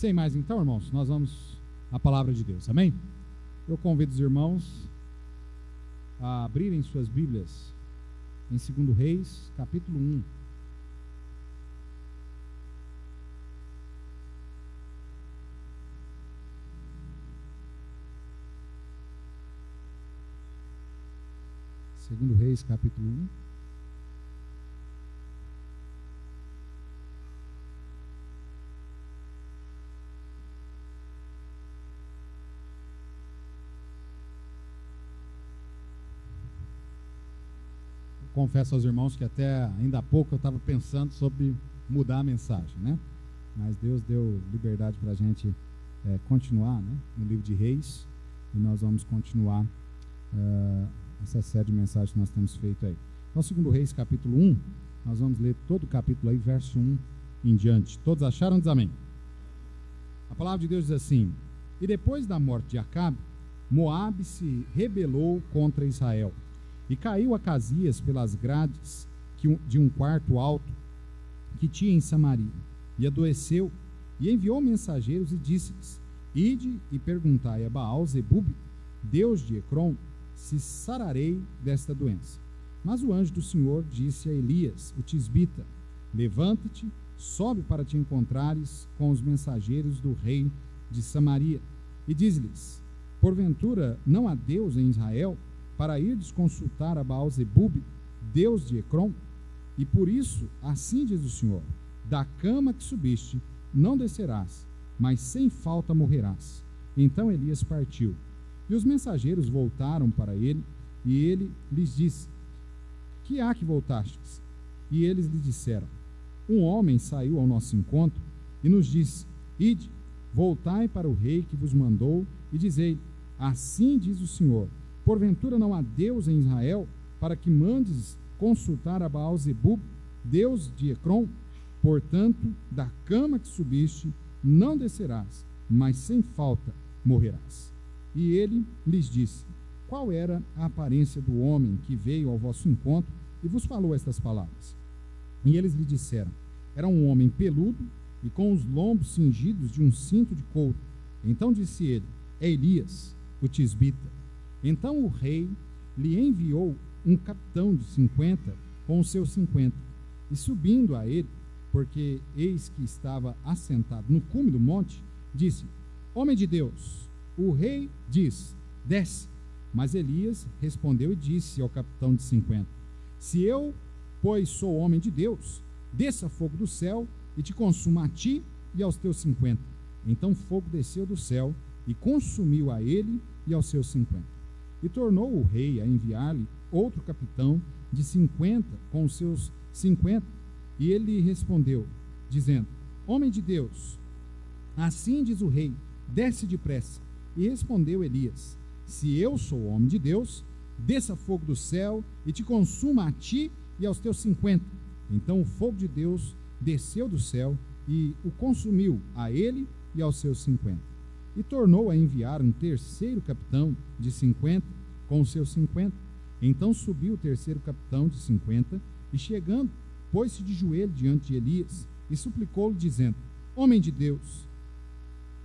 Sem mais então, irmãos, nós vamos à palavra de Deus, amém? Eu convido os irmãos a abrirem suas Bíblias em 2 Reis, capítulo 1. Segundo Reis, capítulo 1. Confesso aos irmãos que até ainda há pouco eu estava pensando sobre mudar a mensagem, né? Mas Deus deu liberdade para a gente continuar, né? No livro de Reis, e nós vamos continuar essa série de mensagens que nós temos feito aí. Então, 2 Reis, capítulo 1, nós vamos ler todo o capítulo aí, verso 1 em diante. Todos acharam? Diz amém. A palavra de Deus diz assim: E depois da morte de Acabe, Moabe se rebelou contra Israel. E caiu Acasias pelas grades de um quarto alto que tinha em Samaria, e adoeceu, e enviou mensageiros e disse-lhes: Ide e perguntai a Baal-zebube, Deus de Ecrom, se sararei desta doença. Mas o anjo do Senhor disse a Elias, o tisbita: Levanta-te, sobe para te encontrares com os mensageiros do rei de Samaria, e diz-lhes: Porventura não há Deus em Israel, para irdes consultar a Baal-zebube, Deus de Ecrom? E por isso, assim diz o Senhor: da cama que subiste, não descerás, mas sem falta morrerás. Então Elias partiu. E os mensageiros voltaram para ele, e ele lhes disse: Que há que voltastes? E eles lhe disseram: Um homem saiu ao nosso encontro, e nos disse: Ide, voltai para o rei que vos mandou, e dizei: Assim diz o Senhor: Porventura não há Deus em Israel, para que mandes consultar a Baal-zebube, Deus de Ecrom? Portanto, da cama que subiste, não descerás, mas sem falta morrerás. E ele lhes disse: Qual era a aparência do homem que veio ao vosso encontro e vos falou estas palavras? E eles lhe disseram: Era um homem peludo e com os lombos cingidos de um cinto de couro. Então disse ele: É Elias, o tisbita. Então o rei lhe enviou um capitão de 50 com os seus 50, e subindo a ele, porque eis que estava assentado no cume do monte, disse: Homem de Deus, o rei diz: Desce. Mas Elias respondeu e disse ao capitão de 50: Se eu, pois, sou homem de Deus, desça fogo do céu e te consuma a ti e aos teus 50. Então fogo desceu do céu e consumiu a ele e aos seus 50. E tornou o rei a enviar-lhe outro capitão de 50 com os seus 50. E ele lhe respondeu, dizendo: Homem de Deus, assim diz o rei, desce depressa. E respondeu Elias: Se eu sou homem de Deus, desça fogo do céu e te consuma a ti e aos teus 50. Então o fogo de Deus desceu do céu e o consumiu a ele e aos seus 50. E tornou a enviar um terceiro capitão de 50 com os seus 50. Então subiu o terceiro capitão de 50 e, chegando, pôs-se de joelho diante de Elias e suplicou-lhe, dizendo: Homem de Deus,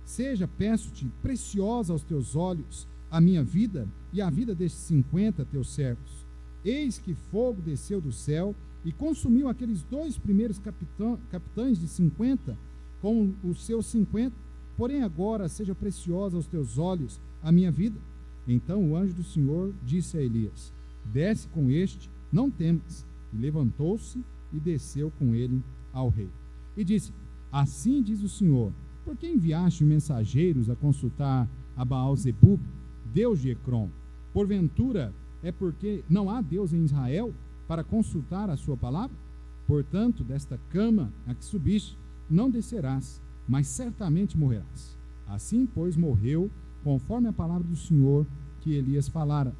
seja, peço-te, preciosa aos teus olhos a minha vida e a vida destes 50 teus servos. Eis que fogo desceu do céu e consumiu aqueles dois primeiros capitães de 50 com os seus 50. Porém agora seja preciosa aos teus olhos a minha vida. Então o anjo do Senhor disse a Elias: Desce com este, não temas. E levantou-se e desceu com ele ao rei. E disse: Assim diz o Senhor: Por que enviaste mensageiros a consultar a Baal-zebube, Deus de Ecrom? Porventura é porque não há Deus em Israel para consultar a sua palavra? Portanto, desta cama a que subiste, não descerás, mas certamente morrerás. Assim, pois, morreu, conforme a palavra do Senhor que Elias falara.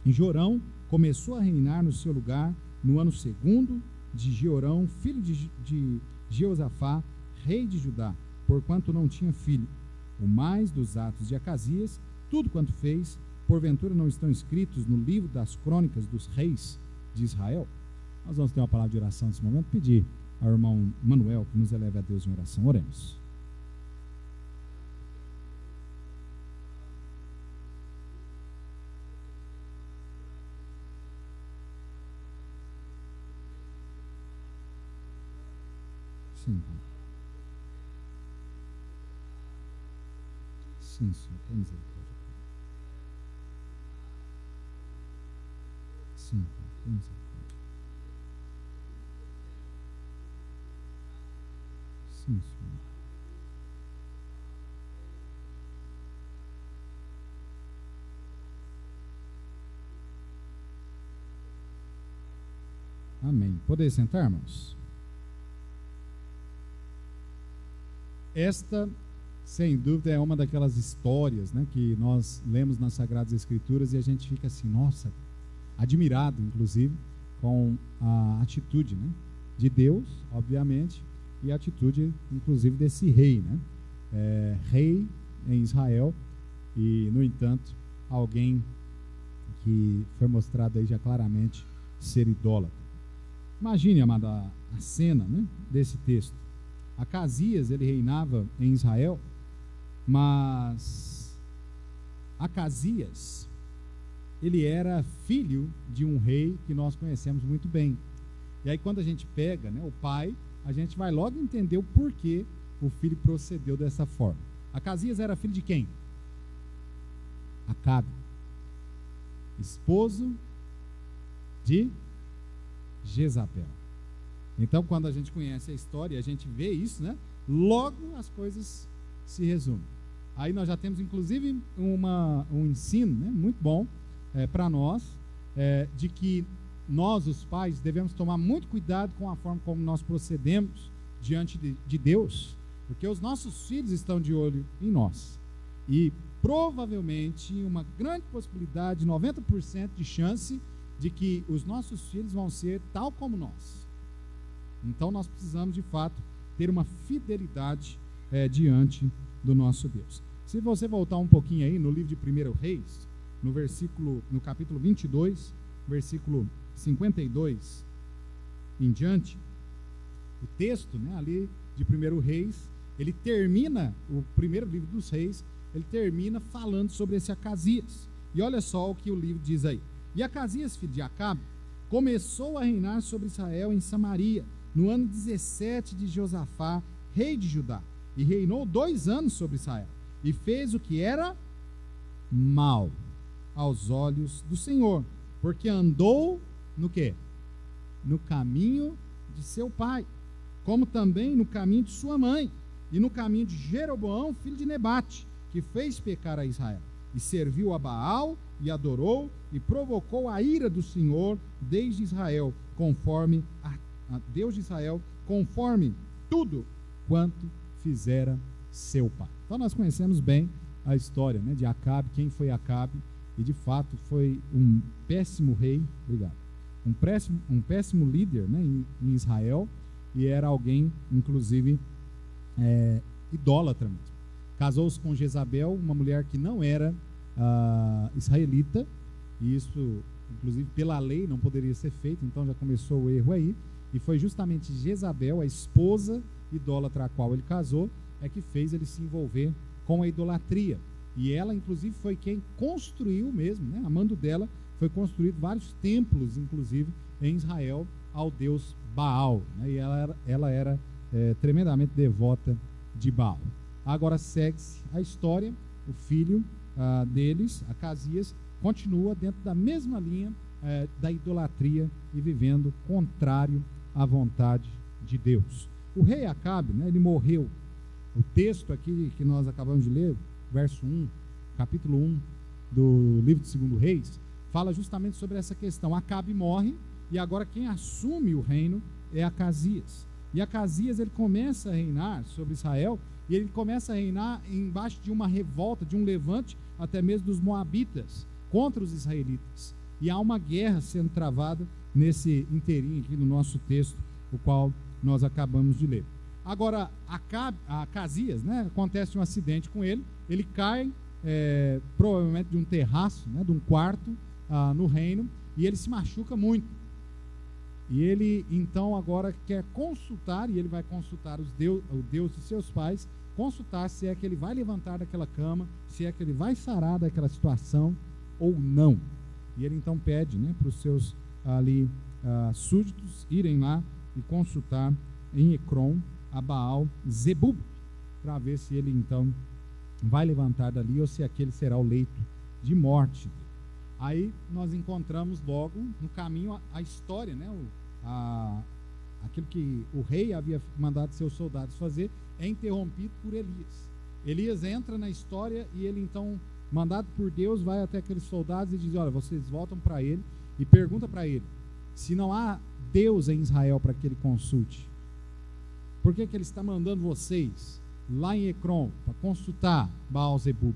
E Jorão começou a reinar no seu lugar no ano 2º de Jeorão, filho de Jeosafá, rei de Judá, porquanto não tinha filho. O mais dos atos de Acasias, tudo quanto fez, porventura não estão escritos no livro das crônicas dos reis de Israel? Nós vamos ter uma palavra de oração nesse momento, pedir ao irmão Manuel que nos eleve a Deus em oração. Oremos. Sim. Sim, Senhor. Tem misericórdia. Sim, tem misericórdia. Sim, Senhor. Amém. Poder sentar, irmãos? Esta, sem dúvida, é uma daquelas histórias, né, que nós lemos nas Sagradas Escrituras e a gente fica assim, nossa, admirado, inclusive, com a atitude, né, de Deus, obviamente, e a atitude, inclusive, desse rei, né? Rei em Israel e, no entanto, alguém que foi mostrado aí já claramente ser idólatra. Imagine, amado, a cena, né, desse texto. Acasias, ele reinava em Israel, mas Acasias, ele era filho de um rei que nós conhecemos muito bem. E aí quando a gente pega, né, o pai, a gente vai logo entender o porquê o filho procedeu dessa forma. Acasias era filho de quem? Acabe, esposo de Jezabel. Então, quando a gente conhece a história, a gente vê isso, né? Logo as coisas se resumem. Aí nós já temos, inclusive, um ensino, né, muito bom para nós, de que nós, os pais, devemos tomar muito cuidado com a forma como nós procedemos diante de Deus, porque os nossos filhos estão de olho em nós. E provavelmente, uma grande possibilidade, 90% de chance, de que os nossos filhos vão ser tal como nós. Então nós precisamos de fato ter uma fidelidade diante do nosso Deus. Se você voltar um pouquinho aí no livro de 1 Reis, no capítulo 22, versículo 52 em diante, o texto, né, ali de 1 Reis, ele termina, o primeiro livro dos reis, ele termina falando sobre esse Acasias. E olha só o que o livro diz aí. E Acasias, filho de Acabe, começou a reinar sobre Israel em Samaria, no ano 17 de Josafá, rei de Judá, e reinou 2 anos sobre Israel, e fez o que era mal aos olhos do Senhor, porque andou no quê? No caminho de seu pai, como também no caminho de sua mãe, e no caminho de Jeroboão, filho de Nebate, que fez pecar a Israel, e serviu a Baal, e adorou, e provocou a ira do Senhor desde Israel, conforme a Deus de Israel, conforme tudo quanto fizera seu pai. Então nós conhecemos bem a história, né, de Acabe, quem foi Acabe, e de fato foi um péssimo rei, um péssimo líder, né, em Israel, e era alguém, inclusive, idólatra mesmo. Casou-se com Jezabel, uma mulher que não era israelita, e isso, inclusive, pela lei não poderia ser feito, então já começou o erro aí, e foi justamente Jezabel, a esposa idólatra a qual ele casou, que fez ele se envolver com a idolatria. E ela, inclusive, foi quem construiu mesmo, né? A mando dela, foi construído vários templos, inclusive, em Israel, ao deus Baal, né? E ela era tremendamente devota de Baal. Agora segue-se a história, o filho deles, Acasias, continua dentro da mesma linha da idolatria e vivendo contrário à vontade de Deus. O rei Acabe, né, ele morreu. O texto aqui que nós acabamos de ler, verso 1, capítulo 1 do livro de 2 Reis, fala justamente sobre essa questão. Acabe morre e agora quem assume o reino é Acasias. E Acasias, ele começa a reinar sobre Israel, e ele começa a reinar embaixo de uma revolta, de um levante, até mesmo dos moabitas, contra os israelitas. E há uma guerra sendo travada nesse inteirinho aqui no nosso texto, o qual nós acabamos de ler. Agora, Acasias, né, acontece um acidente com ele, ele cai provavelmente de um terraço, né, de um quarto no reino, e ele se machuca muito. E ele então agora quer consultar, e ele vai consultar o Deus de seus pais, consultar se é que ele vai levantar daquela cama, se é que ele vai sarar daquela situação ou não. E ele então pede, né, para os seus súditos irem lá e consultar em Ecrom a Baal Zebub, para ver se ele então vai levantar dali ou se aquele será o leito de morte. Aí nós encontramos logo no caminho a história, né? Aquilo que o rei havia mandado seus soldados fazer é interrompido por Elias. Elias entra na história e ele então, mandado por Deus, vai até aqueles soldados e diz: olha, vocês voltam para ele e pergunta para ele se não há Deus em Israel para que ele consulte. Por que ele está mandando vocês lá em Ecrom para consultar Baal Zebub?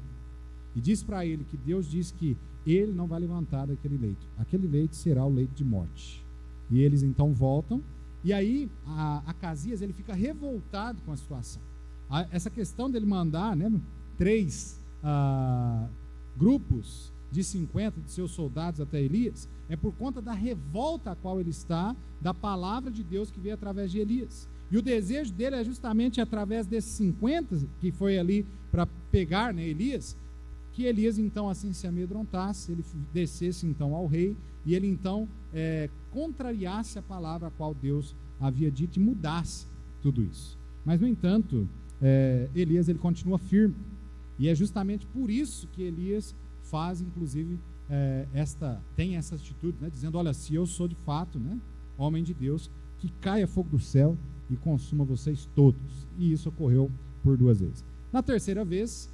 E diz para ele que Deus diz que ele não vai levantar daquele leito. Aquele leito será o leito de morte. E eles então voltam. E aí Acasias ele fica revoltado com a situação. Essa questão dele mandar, né, 3 grupos de 50 de seus soldados até Elias é por conta da revolta a qual ele está da palavra de Deus que veio através de Elias. E o desejo dele é justamente através desses 50 que foi ali para pegar, né, Elias, que Elias então assim se amedrontasse, ele descesse então ao rei e ele então contrariasse a palavra a qual Deus havia dito e mudasse tudo isso. Mas no entanto, Elias ele continua firme, e é justamente por isso que Elias faz inclusive tem essa atitude, né, dizendo: olha, se eu sou de fato, né, homem de Deus, que caia fogo do céu e consuma vocês todos. E isso ocorreu por 2 vezes. Na terceira vez,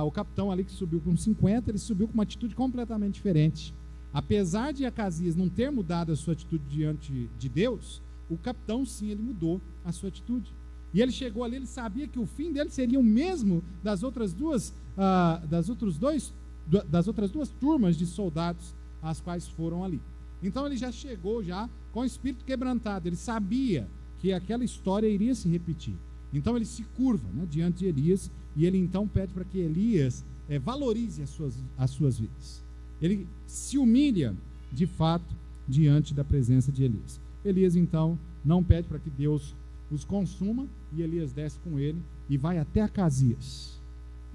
o capitão ali que subiu com 50, ele subiu com uma atitude completamente diferente. Apesar de Acasias não ter mudado a sua atitude diante de Deus, o capitão sim, ele mudou a sua atitude. E ele chegou ali, ele sabia que o fim dele seria o mesmo das outras duas turmas de soldados as quais foram ali. Então ele já chegou já com o espírito quebrantado, ele sabia que aquela história iria se repetir. Então ele se curva, né, diante de Elias, e ele então pede para que Elias valorize as suas vidas. Ele se humilha de fato diante da presença de Elias. Elias então não pede para que Deus os consuma, e Elias desce com ele e vai até Acasias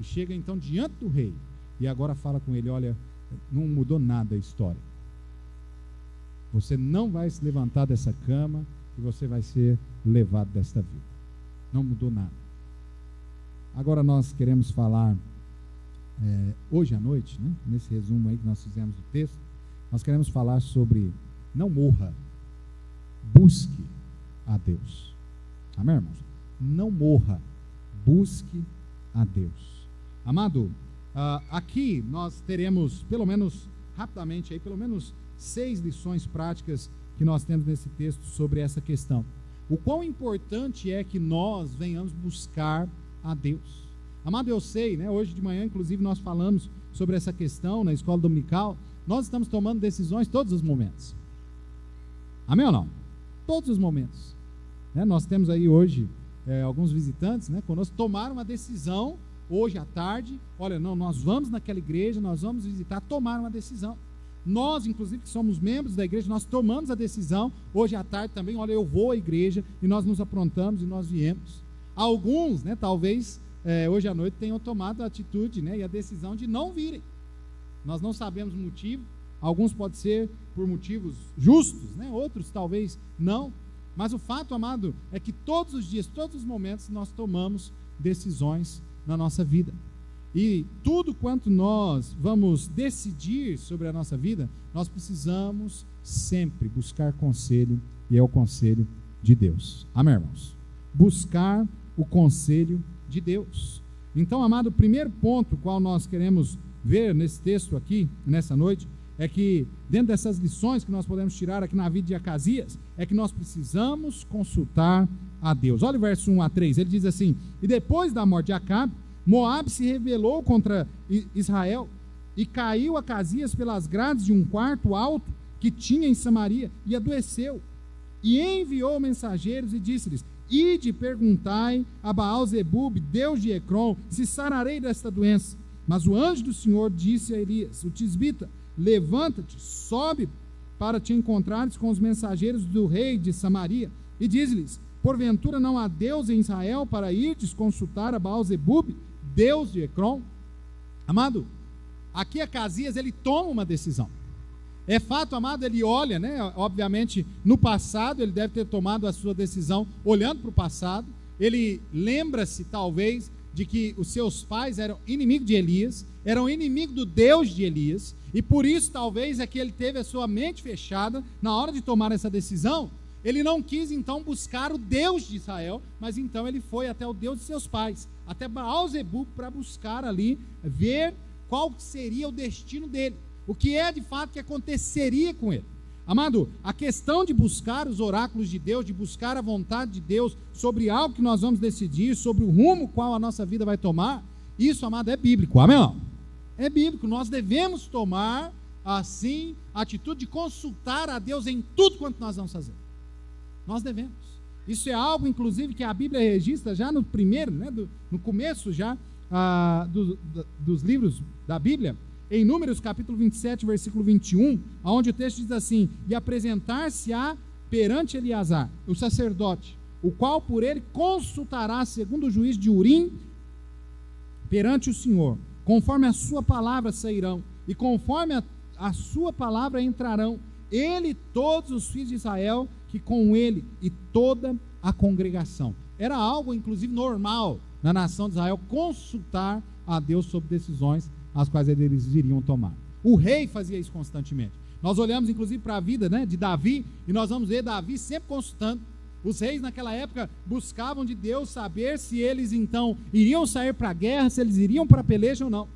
e chega então diante do rei e agora fala com ele: olha, não mudou nada a história, você não vai se levantar dessa cama e você vai ser levado desta vida, não mudou nada. Agora nós queremos falar hoje à noite, né, nesse resumo aí que nós fizemos do texto, nós queremos falar sobre não morra, busque a Deus. Amém, irmãos? Não morra, busque a Deus. Amado, aqui nós teremos pelo menos, rapidamente aí, pelo menos 6 lições práticas que nós temos nesse texto sobre essa questão. O quão importante é que nós venhamos buscar a Deus. Amado, eu sei, né, hoje de manhã inclusive nós falamos sobre essa questão na escola dominical. Nós estamos tomando decisões todos os momentos. Amém ou não? Todos os momentos. Nós temos aí hoje alguns visitantes, né, conosco, tomaram uma decisão hoje à tarde: olha, não, nós vamos naquela igreja, nós vamos visitar, tomaram uma decisão. Nós, inclusive, que somos membros da igreja, nós tomamos a decisão hoje à tarde também: olha, eu vou à igreja, e nós nos aprontamos e nós viemos. Alguns, né, talvez hoje à noite tenham tomado a atitude, né, e a decisão de não virem. Nós não sabemos o motivo, alguns pode ser por motivos justos, né, outros talvez não. Mas o fato, amado, é que todos os dias, todos os momentos, nós tomamos decisões na nossa vida. E tudo quanto nós vamos decidir sobre a nossa vida, nós precisamos sempre buscar conselho, e é o conselho de Deus. Amém, irmãos? Buscar o conselho de Deus. Então, amado, o primeiro ponto qual nós queremos ver nesse texto aqui, nessa noite, é que dentro dessas lições que nós podemos tirar aqui na vida de Acasias, é que nós precisamos consultar a Deus. Olha o verso 1 a 3, ele diz assim: e depois da morte de Acabe, Moabe se rebelou contra Israel, e caiu Acasias pelas grades de um quarto alto que tinha em Samaria, e adoeceu, e enviou mensageiros e disse-lhes: ide, perguntai a Baal Zebub, Deus de Ecrom, se sararei desta doença. Mas o anjo do Senhor disse a Elias, o tisbita: levanta-te, sobe para te encontrares com os mensageiros do rei de Samaria, e diz-lhes: porventura não há Deus em Israel para irdes consultar a Baal Zebub, Deus de Ecrom? Amado, aqui Acasias ele toma uma decisão. É fato, amado, ele olha, né? Obviamente, no passado, ele deve ter tomado a sua decisão olhando para o passado, ele lembra-se talvez de que os seus pais eram inimigos de Elias, eram inimigos do Deus de Elias, e por isso talvez é que ele teve a sua mente fechada na hora de tomar essa decisão. Ele não quis então buscar o Deus de Israel, mas então ele foi até o Deus de seus pais, até Baal-zebub, para buscar ali, ver qual seria o destino dele, o que é de fato que aconteceria com ele. Amado, a questão de buscar os oráculos de Deus, de buscar a vontade de Deus sobre algo que nós vamos decidir, sobre o rumo qual a nossa vida vai tomar, isso, amado, é bíblico, amém? Não? É bíblico, nós devemos tomar, assim, a atitude de consultar a Deus em tudo quanto nós vamos fazer. Nós devemos. Isso é algo, inclusive, que a Bíblia registra já no primeiro, né, no começo já dos livros da Bíblia, em Números capítulo 27, versículo 21, onde o texto diz assim: e apresentar-se-á perante Eleazar, o sacerdote, o qual por ele consultará, segundo o juiz de Urim, perante o Senhor, conforme a sua palavra sairão, e conforme a sua palavra entrarão, ele e todos os filhos de Israel, que com ele e toda a congregação. Era algo, inclusive, normal na nação de Israel, consultar a Deus sobre decisões as quais eles iriam tomar. O rei fazia isso constantemente. Nós olhamos, inclusive, para a vida, né, de Davi, e nós vamos ver Davi sempre consultando. Os reis naquela época buscavam de Deus saber se eles então iriam sair para a guerra, se eles iriam para a peleja ou não.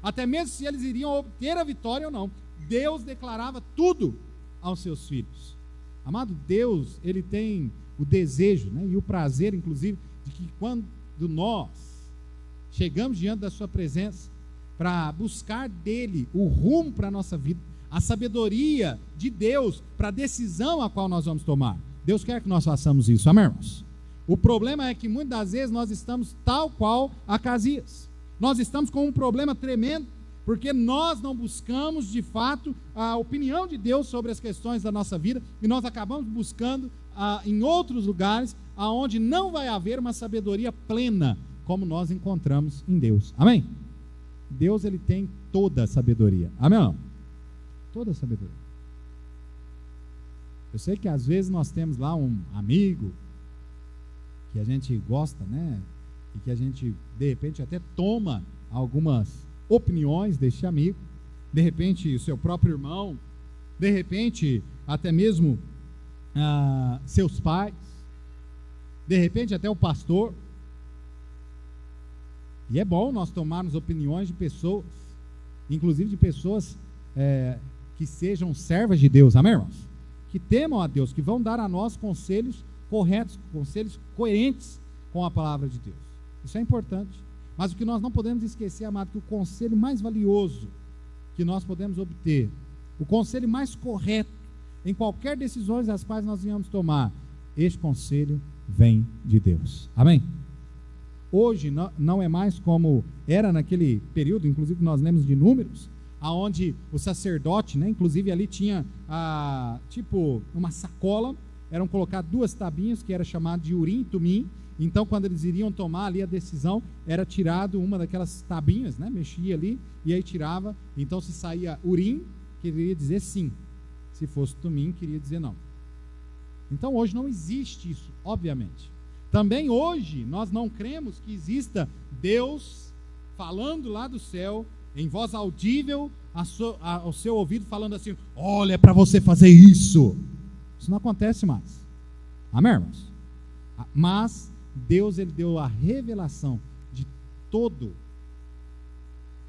Até mesmo se eles iriam obter a vitória ou não. Deus declarava tudo aos seus filhos. Amado, Deus, ele tem o desejo, né, e o prazer, inclusive, de que quando nós chegamos diante da sua presença para buscar dele o rumo para a nossa vida, a sabedoria de Deus para a decisão a qual nós vamos tomar. Deus quer que nós façamos isso, amém, irmãos? O problema é que muitas das vezes nós estamos tal qual Acasias. Nós estamos com um problema tremendo, porque nós não buscamos de fato a opinião de Deus sobre as questões da nossa vida, e nós acabamos buscando em outros lugares, aonde não vai haver uma sabedoria plena, como nós encontramos em Deus, amém? Deus, ele tem toda a sabedoria, amém ou não? Toda a sabedoria. Eu sei que às vezes nós temos lá um amigo que a gente gosta, né, e que a gente de repente até toma algumas opiniões deste amigo, de repente o seu próprio irmão, de repente até mesmo seus pais, de repente até o pastor. E é bom nós tomarmos opiniões de pessoas, inclusive de pessoas que sejam servas de Deus, amém, irmãos? Que temam a Deus, que vão dar a nós conselhos corretos, conselhos coerentes com a palavra de Deus. Isso é importante. Mas o que nós não podemos esquecer, amado, que o conselho mais valioso que nós podemos obter, o conselho mais correto em qualquer decisões as quais nós venhamos tomar, este conselho vem de Deus. Amém? Hoje não é mais como era naquele período, inclusive nós lemos de Números, aonde o sacerdote, né, inclusive ali tinha tipo uma sacola, eram colocar duas tabinhas que era chamado de Urim e Tumim. Então quando eles iriam tomar ali a decisão, era tirado uma daquelas tabinhas, né, mexia ali e aí tirava. Então se saía Urim, queria dizer sim, se fosse Tumim, queria dizer não. Então hoje não existe isso, obviamente. Também hoje nós não cremos que exista Deus falando lá do céu em voz audível ao seu ouvido, falando assim: olha, é para você fazer isso. Isso não acontece mais, amém, irmãos? Mas Deus, ele deu a revelação de todo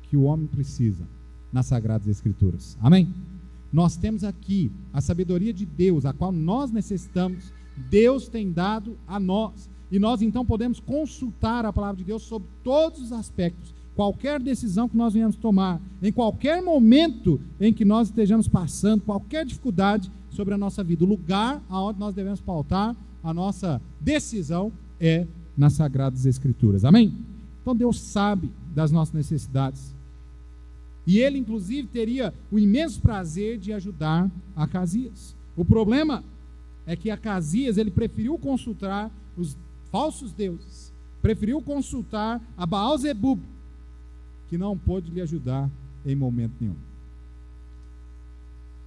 que o homem precisa nas Sagradas Escrituras, amém? Nós temos aqui a sabedoria de Deus, a qual nós necessitamos. Deus tem dado a nós, e nós então podemos consultar a palavra de Deus sobre todos os aspectos. Qualquer decisão que nós venhamos tomar, em qualquer momento em que nós estejamos passando, qualquer dificuldade sobre a nossa vida, o lugar aonde nós devemos pautar a nossa decisão é nas Sagradas Escrituras, amém? Então Deus sabe das nossas necessidades, e Ele inclusive teria o imenso prazer de ajudar Acasias. O problema é que Acasias, ele preferiu consultar os falsos deuses, preferiu consultar a Baal-zebub, que não pôde lhe ajudar em momento nenhum.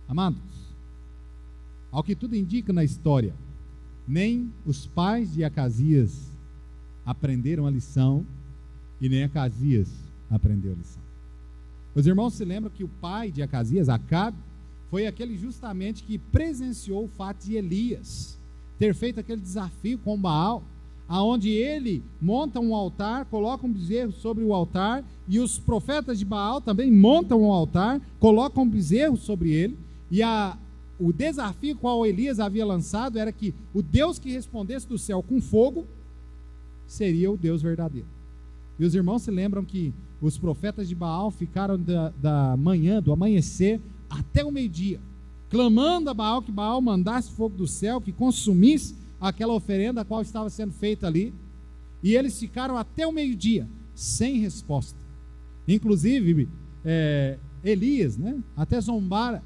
Amados, ao que tudo indica na história, nem os pais de Acasias aprenderam a lição e nem Acasias aprendeu a lição. Os irmãos se lembram que o pai de Acasias, Acabe, foi aquele justamente que presenciou o fato de Elias ter feito aquele desafio com Baal, aonde ele monta um altar, coloca um bezerro sobre o altar, e os profetas de Baal também montam um altar, colocam um bezerro sobre ele, e o desafio qual Elias havia lançado era que o Deus que respondesse do céu com fogo seria o Deus verdadeiro. E os irmãos se lembram que os profetas de Baal ficaram da manhã, do amanhecer até o meio-dia, clamando a Baal que Baal mandasse fogo do céu, que consumisse aquela oferenda a qual estava sendo feita ali, e eles ficaram até o meio-dia sem resposta. Inclusive Elias, né, até zombara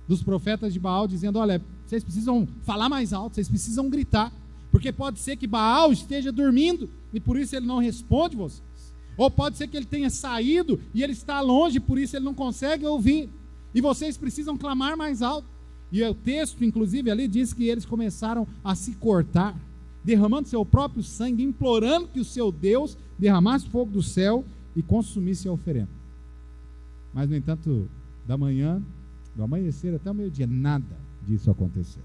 dos profetas de Baal, dizendo: olha, vocês precisam falar mais alto, vocês precisam gritar, porque pode ser que Baal esteja dormindo e por isso ele não responde vocês, ou pode ser que ele tenha saído e ele está longe, por isso ele não consegue ouvir, e vocês precisam clamar mais alto. E o texto, inclusive, ali diz que eles começaram a se cortar, derramando seu próprio sangue, implorando que o seu Deus derramasse fogo do céu e consumisse a oferenda. Mas, no entanto, da manhã, do amanhecer até o meio-dia, nada disso aconteceu.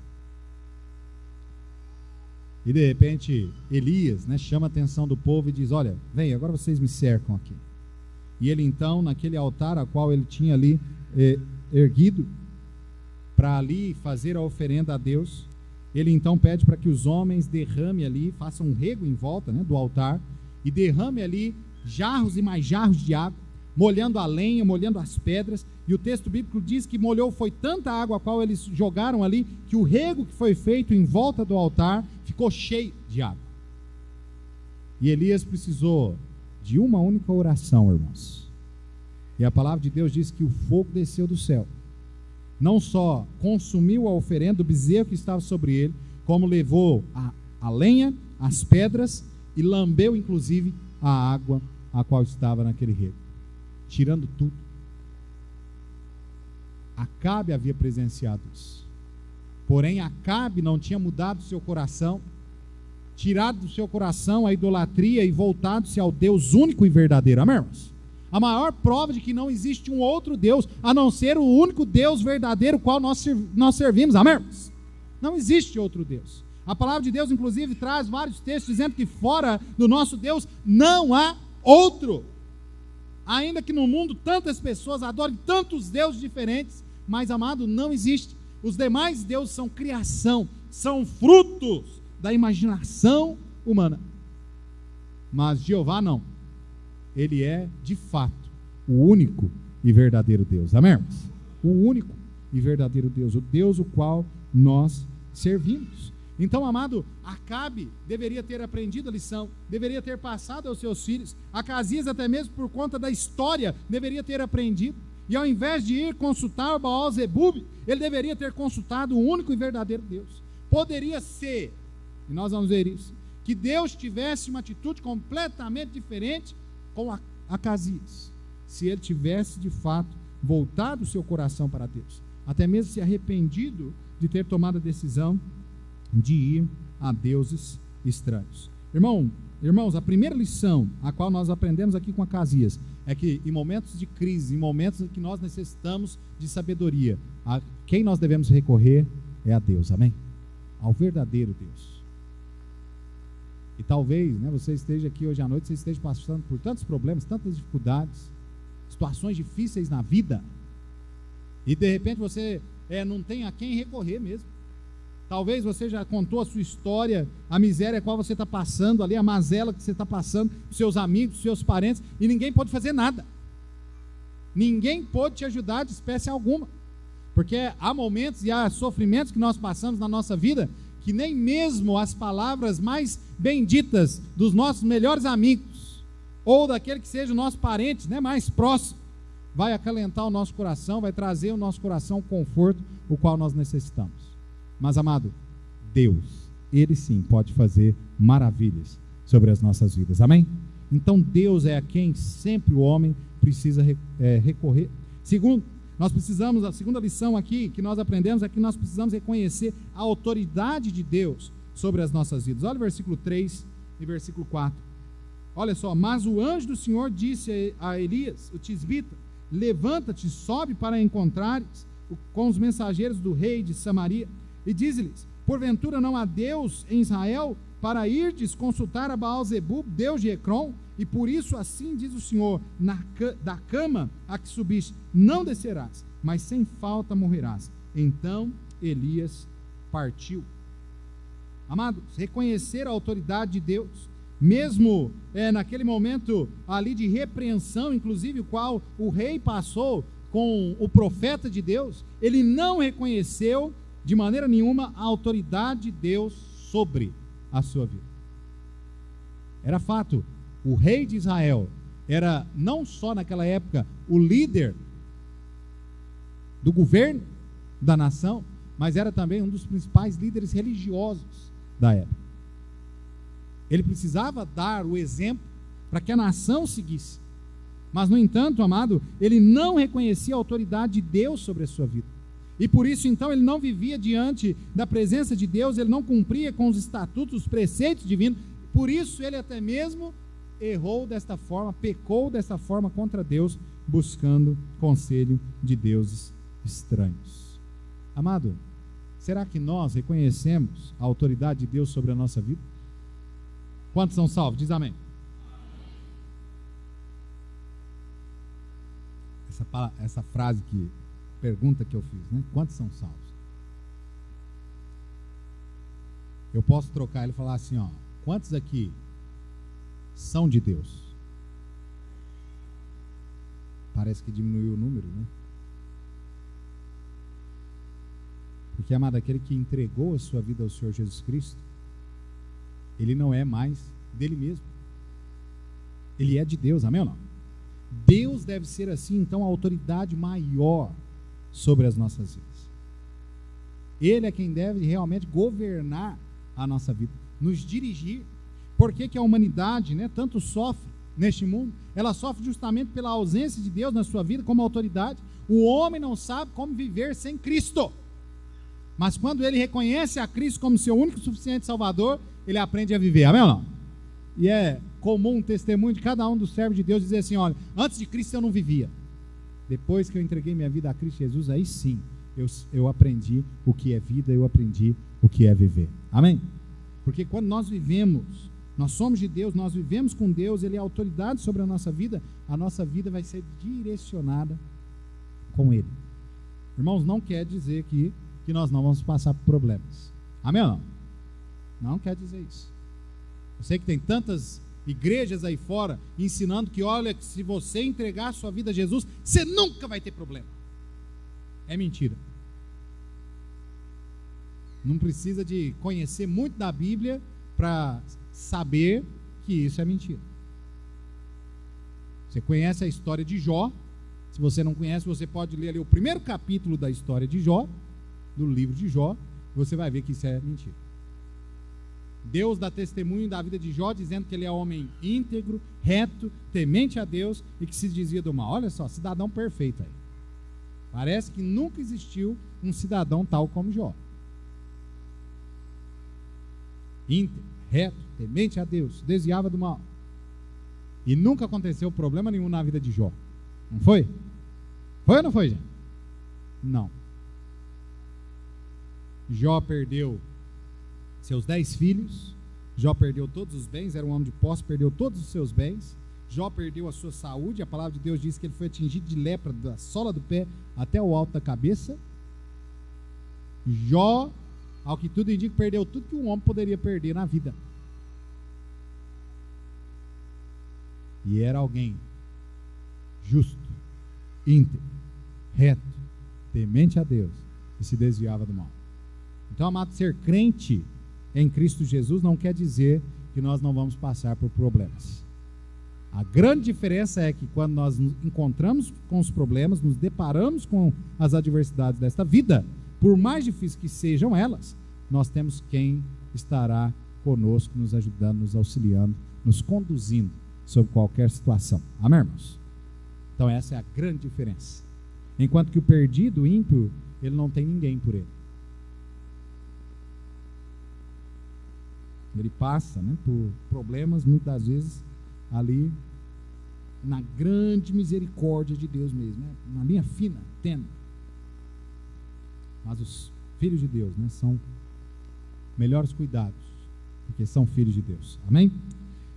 E de repente Elias, né, chama a atenção do povo e diz: olha, vem, agora vocês me cercam aqui. E ele então, naquele altar a qual ele tinha ali erguido para ali fazer a oferenda a Deus, ele então pede para que os homens derramem ali, façam um rego em volta, né, do altar, e derrame ali jarros e mais jarros de água, molhando a lenha, molhando as pedras. E o texto bíblico diz que molhou, foi tanta água a qual eles jogaram ali, que o rego que foi feito em volta do altar ficou cheio de água. E Elias precisou de uma única oração, irmãos. E a palavra de Deus diz que o fogo desceu do céu, não só consumiu a oferenda, o bezerro que estava sobre ele, como levou a lenha, as pedras, e lambeu inclusive a água a qual estava naquele rego, tirando tudo. Acabe havia presenciado isso, porém Acabe não tinha mudado seu coração, tirado do seu coração a idolatria e voltado-se ao Deus único e verdadeiro. Amém, irmãos? A maior prova de que não existe um outro Deus, a não ser o único Deus verdadeiro qual nós servimos. Amém, irmãos? Não existe outro Deus. A palavra de Deus, inclusive, traz vários textos dizendo que fora do nosso Deus não há outro. Ainda que no mundo tantas pessoas adorem tantos deuses diferentes, mas, amado, não existe. Os demais deuses são criação, são frutos da imaginação humana. Mas Jeová não. Ele é, de fato, o único e verdadeiro Deus. Amém, irmãos? O único e verdadeiro Deus, o Deus o qual nós servimos. Então, amado, Acabe deveria ter aprendido a lição, deveria ter passado aos seus filhos. Acasias, até mesmo por conta da história, deveria ter aprendido. E ao invés de ir consultar Baal-zebub, ele deveria ter consultado o único e verdadeiro Deus. Poderia ser, e nós vamos ver isso, que Deus tivesse uma atitude completamente diferente com Acasias, se ele tivesse de fato voltado o seu coração para Deus, até mesmo se arrependido de ter tomado a decisão de ir a deuses estranhos. Irmãos, a primeira lição a qual nós aprendemos aqui com Acasias é que em momentos de crise, em momentos em que nós necessitamos de sabedoria, a quem nós devemos recorrer é a Deus, amém? Ao verdadeiro Deus. E talvez, né, você esteja aqui hoje à noite, você esteja passando por tantos problemas, tantas dificuldades, situações difíceis na vida, e de repente você não tem a quem recorrer mesmo. Talvez você já contou a sua história, a miséria a qual você está passando ali, a mazela que você está passando, os seus amigos, os seus parentes, e ninguém pode fazer nada. Ninguém pode te ajudar de espécie alguma. Porque há momentos e há sofrimentos que nós passamos na nossa vida, que nem mesmo as palavras mais benditas dos nossos melhores amigos, ou daquele que seja o nosso parente, né, mais próximo, vai acalentar o nosso coração, vai trazer ao nosso coração o conforto o qual nós necessitamos. Mas, amado, Deus, Ele sim pode fazer maravilhas sobre as nossas vidas, amém? Então Deus é a quem sempre o homem precisa recorrer. Segundo, a segunda lição aqui que nós aprendemos é que nós precisamos reconhecer a autoridade de Deus sobre as nossas vidas. Olha o versículo 3 em versículo 4. Olha só, mas o anjo do Senhor disse a Elias, o tisbita: levanta-te, sobe para encontrares com os mensageiros do rei de Samaria, e diz-lhes: porventura não há Deus em Israel, para irdes consultar a Baal-zebub, Deus de Ecrom? E por isso assim diz o Senhor: da cama a que subiste não descerás, mas sem falta morrerás. Então Elias partiu. Amados, reconhecer a autoridade de Deus, mesmo naquele momento ali de repreensão, inclusive o qual o rei passou com o profeta de Deus, ele não reconheceu de maneira nenhuma a autoridade de Deus sobre a sua vida. Era fato, o rei de Israel era não só naquela época o líder do governo da nação, mas era também um dos principais líderes religiosos da época. Ele precisava dar o exemplo para que a nação seguisse. Mas, no entanto, amado, ele não reconhecia a autoridade de Deus sobre a sua vida. E por isso, então, ele não vivia diante da presença de Deus, ele não cumpria com os estatutos, os preceitos divinos. Por isso, ele até mesmo errou desta forma, pecou desta forma contra Deus, buscando conselho de deuses estranhos. Amado, será que nós reconhecemos a autoridade de Deus sobre a nossa vida? Quantos são salvos? Diz amém. Essa frase que pergunta que eu fiz, né? Quantos são salvos? Eu posso trocar ele e falar assim, ó: quantos aqui são de Deus? Parece que diminuiu o número, né? Porque, amado, aquele que entregou a sua vida ao Senhor Jesus Cristo, ele não é mais dele mesmo. Ele é de Deus, amém ou não? Deus deve ser assim, então, a autoridade maior sobre as nossas vidas. Ele é quem deve realmente governar a nossa vida, nos dirigir. Por que que a humanidade, né, tanto sofre neste mundo? Ela sofre justamente pela ausência de Deus na sua vida como autoridade. O homem não sabe como viver sem Cristo. Mas quando ele reconhece a Cristo como seu único e suficiente Salvador, ele aprende a viver, amém ou não? E é comum um testemunho de cada um dos servos de Deus dizer assim: olha, antes de Cristo eu não vivia. Depois que eu entreguei minha vida a Cristo Jesus, aí sim, eu aprendi o que é vida, eu aprendi o que é viver. Amém? Porque quando nós vivemos, nós somos de Deus, nós vivemos com Deus, Ele é autoridade sobre a nossa vida vai ser direcionada com Ele. Irmãos, não quer dizer que nós não vamos passar por problemas. Amém ou não? Não quer dizer isso. Eu sei que tem tantas igrejas aí fora ensinando que, olha, que se você entregar a sua vida a Jesus, você nunca vai ter problema. É mentira. Não precisa de conhecer muito da Bíblia para saber que isso é mentira. Você conhece a história de Jó. Se você não conhece, você pode ler ali o primeiro capítulo da história de Jó, do livro de Jó, você vai ver que isso é mentira. Deus dá testemunho da vida de Jó, dizendo que ele é homem íntegro, reto, temente a Deus e que se desvia do mal. Olha só, cidadão perfeito aí. Parece que nunca existiu um cidadão tal como Jó. Íntegro, reto, temente a Deus, desviava do mal. E nunca aconteceu problema nenhum na vida de Jó. Não foi? Foi ou não foi, gente? Não. Jó perdeu seus 10 filhos, Jó perdeu todos os bens, era um homem de posse, perdeu todos os seus bens. Jó perdeu a sua saúde, a palavra de Deus diz que ele foi atingido de lepra da sola do pé até o alto da cabeça. Jó, ao que tudo indica, perdeu tudo que um homem poderia perder na vida. E era alguém justo, íntegro, reto, temente a Deus e se desviava do mal. Então, amado, ser crente em Cristo Jesus não quer dizer que nós não vamos passar por problemas. A grande diferença é que quando nós nos encontramos com os problemas, nos deparamos com as adversidades desta vida, por mais difíceis que sejam elas, nós temos quem estará conosco, nos ajudando, nos auxiliando, nos conduzindo sobre qualquer situação. Amém, irmãos? Então essa é a grande diferença. Enquanto que o perdido, o ímpio, ele não tem ninguém por ele. Ele passa, né, por problemas, muitas das vezes, ali na grande misericórdia de Deus mesmo, né? Uma linha fina, tênue. Mas os filhos de Deus, né, são melhores cuidados, porque são filhos de Deus. Amém?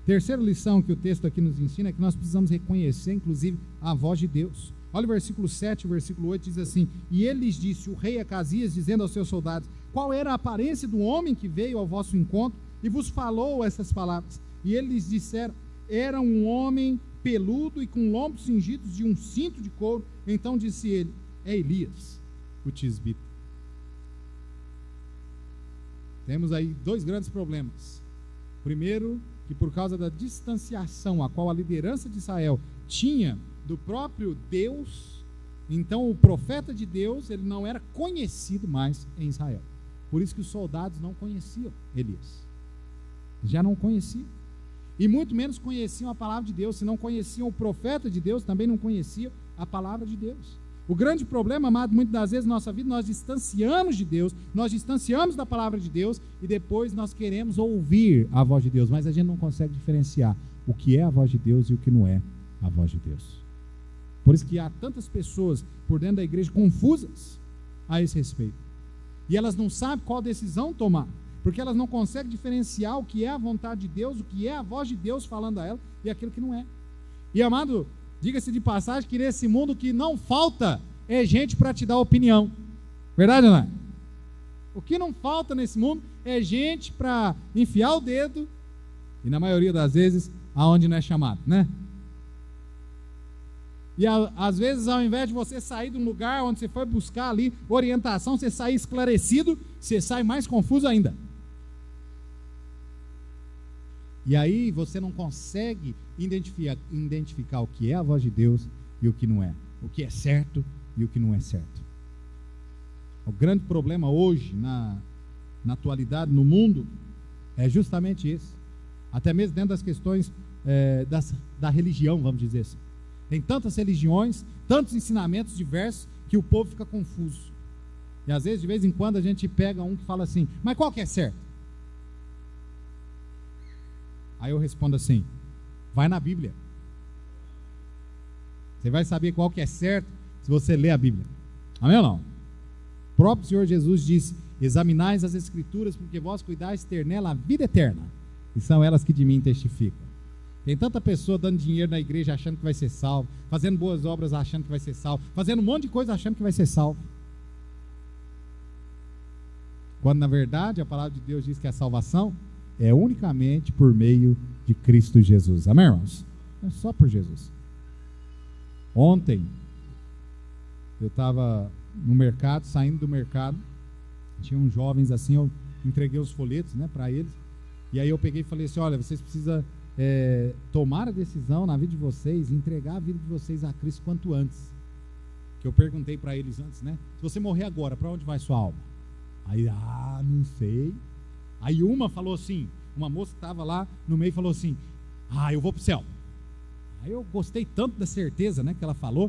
Terceira lição que o texto aqui nos ensina é que nós precisamos reconhecer, inclusive, a voz de Deus. Olha o versículo 7, o versículo 8 diz assim: e ele lhes disse, o rei Acasias, dizendo aos seus soldados, qual era a aparência do homem que veio ao vosso encontro e vos falou essas palavras? E eles lhes disseram, era um homem peludo e com lombos cingidos de um cinto de couro. Então disse ele, é Elias, o tisbita. Temos aí dois grandes problemas. Primeiro, que por causa da distanciação a qual a liderança de Israel tinha do próprio Deus, então o profeta de Deus, ele não era conhecido mais em Israel. Por isso que os soldados não conheciam Elias. Já não conheciam. E muito menos conheciam a palavra de Deus. Se não conheciam o profeta de Deus, também não conheciam a palavra de Deus. O grande problema, amado, muitas das vezes na nossa vida, nós distanciamos de Deus, nós distanciamos da palavra de Deus e depois nós queremos ouvir a voz de Deus, mas a gente não consegue diferenciar o que é a voz de Deus e o que não é a voz de Deus. Por isso que há tantas pessoas por dentro da igreja confusas a esse respeito. E elas não sabem qual decisão tomar, porque elas não conseguem diferenciar o que é a vontade de Deus, o que é a voz de Deus falando a ela e aquilo que não é. E, amado, diga-se de passagem que nesse mundo que não falta é gente para te dar opinião. Verdade ou não é? O que não falta nesse mundo é gente para enfiar o dedo e, na maioria das vezes, aonde não é chamado, né? E às vezes, ao invés de você sair de um lugar onde você foi buscar ali orientação, você sair esclarecido, você sai mais confuso ainda. E aí você não consegue identificar o que é a voz de Deus e o que não é. O que é certo e o que não é certo. O grande problema hoje, na atualidade, no mundo, é justamente esse. Até mesmo dentro das questões da religião, vamos dizer assim. Tem tantas religiões, tantos ensinamentos diversos, que o povo fica confuso. E às vezes, de vez em quando, a gente pega um que fala assim, mas qual que é certo? Aí eu respondo assim, vai na Bíblia. Você vai saber qual que é certo se você ler a Bíblia. Amém ou não? O próprio Senhor Jesus disse, examinais as Escrituras, porque vós cuidais ter nela a vida eterna, e são elas que de mim testificam. Tem tanta pessoa dando dinheiro na igreja achando que vai ser salvo, fazendo boas obras achando que vai ser salvo, fazendo um monte de coisa achando que vai ser salvo. Quando na verdade a palavra de Deus diz que a salvação é unicamente por meio de Cristo Jesus. Amém, irmãos? É só por Jesus. Ontem eu estava no mercado, saindo do mercado, tinha uns jovens assim, eu entreguei os folhetos, né, para eles, e aí eu peguei e falei assim, olha, vocês precisam tomar a decisão na vida de vocês, entregar a vida de vocês a Cristo quanto antes. Que eu perguntei para eles antes, né? Se você morrer agora, para onde vai sua alma? Aí, não sei. Aí uma falou assim, uma moça que estava lá no meio falou assim, eu vou para o céu. Aí eu gostei tanto da certeza, né, que ela falou,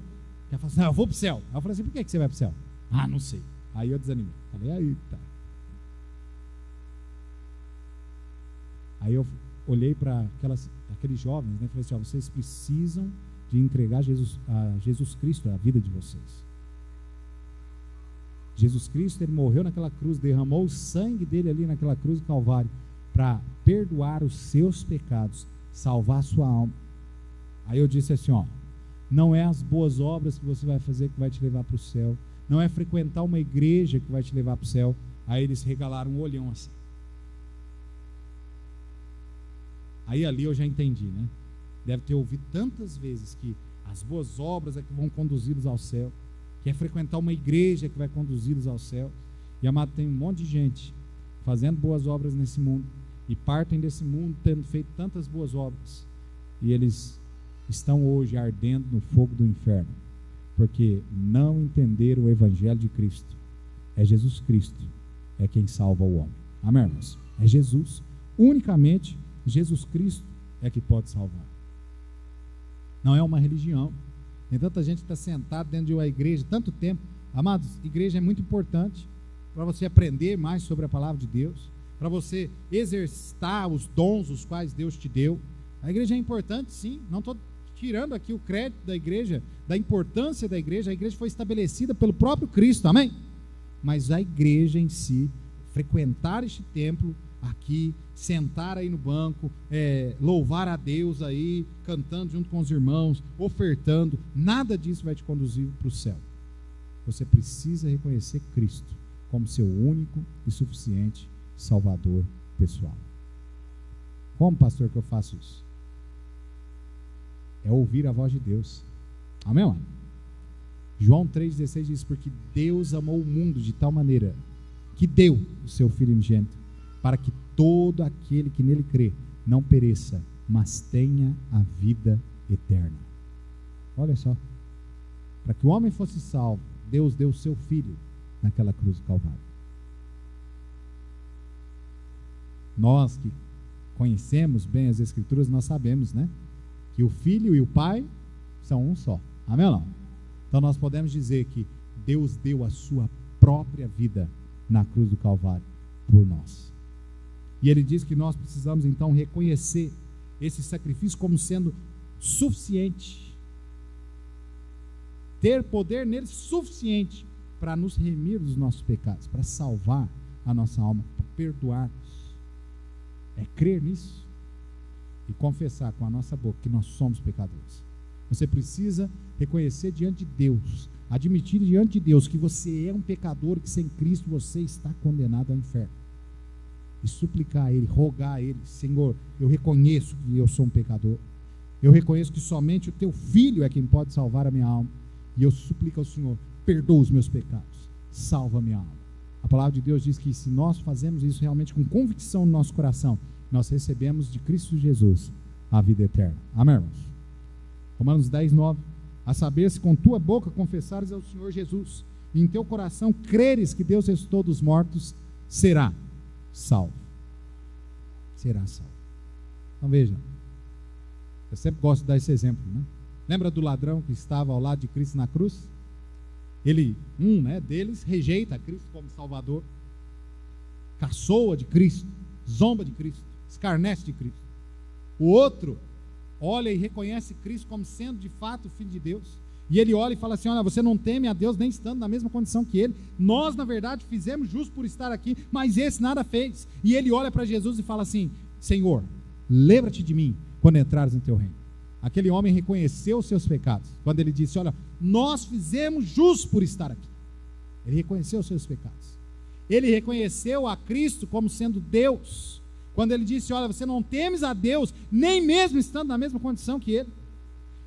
que ela falou assim, eu vou para o céu. Aí eu falei assim, por que você vai para o céu? Não sei. Aí eu desanimei. Falei, eita. Aí eu olhei para aqueles jovens, né, e falei assim, vocês precisam de entregar a Jesus Cristo a vida de vocês. Jesus Cristo, ele morreu naquela cruz, derramou o sangue dele ali naquela cruz do Calvário para perdoar os seus pecados, salvar a sua alma. Aí eu disse assim, não é as boas obras que você vai fazer que vai te levar para o céu, não é frequentar uma igreja que vai te levar para o céu. Aí eles regalaram um olhão assim. Aí ali eu já entendi, né? Deve ter ouvido tantas vezes que as boas obras é que vão conduzi-los ao céu, que é frequentar uma igreja que vai conduzi-los ao céu. E, amado, tem um monte de gente fazendo boas obras nesse mundo e partem desse mundo tendo feito tantas boas obras, e eles estão hoje ardendo no fogo do inferno, porque não entenderam o Evangelho de Cristo. É Jesus Cristo é quem salva o homem. Amém, irmãos? É Jesus, unicamente Jesus Cristo é que pode salvar. Não é uma religião. Tem tanta gente que está sentado dentro de uma igreja tanto tempo. Amados, igreja é muito importante para você aprender mais sobre a palavra de Deus, para você exercitar os dons os quais Deus te deu. A igreja é importante, sim, não estou tirando aqui o crédito da igreja, da importância da igreja. A igreja foi estabelecida pelo próprio Cristo, amém? Mas a igreja em si, frequentar este templo aqui, sentar aí no banco, louvar a Deus aí, cantando junto com os irmãos, ofertando, nada disso vai te conduzir para o céu. Você precisa reconhecer Cristo como seu único e suficiente Salvador pessoal. Como, pastor, que eu faço isso? É ouvir a voz de Deus. Amém, mano? João 3,16 diz: porque Deus amou o mundo de tal maneira que deu o seu Filho unigênito, para que todo aquele que nele crê não pereça, mas tenha a vida eterna. Olha só, para que o homem fosse salvo, Deus deu o seu Filho naquela cruz do Calvário. Nós que conhecemos bem as Escrituras, nós sabemos, né, que o Filho e o Pai são um só. Amém ou não? Então nós podemos dizer que Deus deu a sua própria vida na cruz do Calvário por nós. E ele diz que nós precisamos então reconhecer esse sacrifício como sendo suficiente, ter poder nele suficiente para nos remir dos nossos pecados, para salvar a nossa alma, para perdoar-nos. É crer nisso e confessar com a nossa boca que nós somos pecadores. Você precisa reconhecer diante de Deus, admitir diante de Deus que você é um pecador e que sem Cristo você está condenado ao inferno. E suplicar a Ele, rogar a Ele: Senhor, eu reconheço que eu sou um pecador, eu reconheço que somente o Teu Filho é quem pode salvar a minha alma, e eu suplico ao Senhor: perdoa os meus pecados, salva a minha alma. A palavra de Deus diz que se nós fazemos isso realmente com convicção no nosso coração, nós recebemos de Cristo Jesus a vida eterna. Amém, irmãos? Romanos 10:9, a saber, se com tua boca confessares ao Senhor Jesus, e em teu coração creres que Deus ressuscitou dos mortos, será salvo. Será salvo. Então veja, eu sempre gosto de dar esse exemplo, né? Lembra do ladrão que estava ao lado de Cristo na cruz? Ele, deles, rejeita Cristo como Salvador, caçoa de Cristo, zomba de Cristo, escarnece de Cristo. O outro olha e reconhece Cristo como sendo de fato o Filho de Deus, e ele olha e fala assim: olha, você não teme a Deus nem estando na mesma condição que ele. Nós na verdade fizemos justo por estar aqui, mas esse nada fez. E ele olha para Jesus e fala assim: Senhor, lembra-te de mim quando entrares no teu reino. Aquele homem reconheceu os seus pecados quando ele disse: olha, nós fizemos justo por estar aqui. Ele reconheceu os seus pecados. Ele reconheceu a Cristo como sendo Deus quando ele disse: olha, você não temes a Deus nem mesmo estando na mesma condição que ele.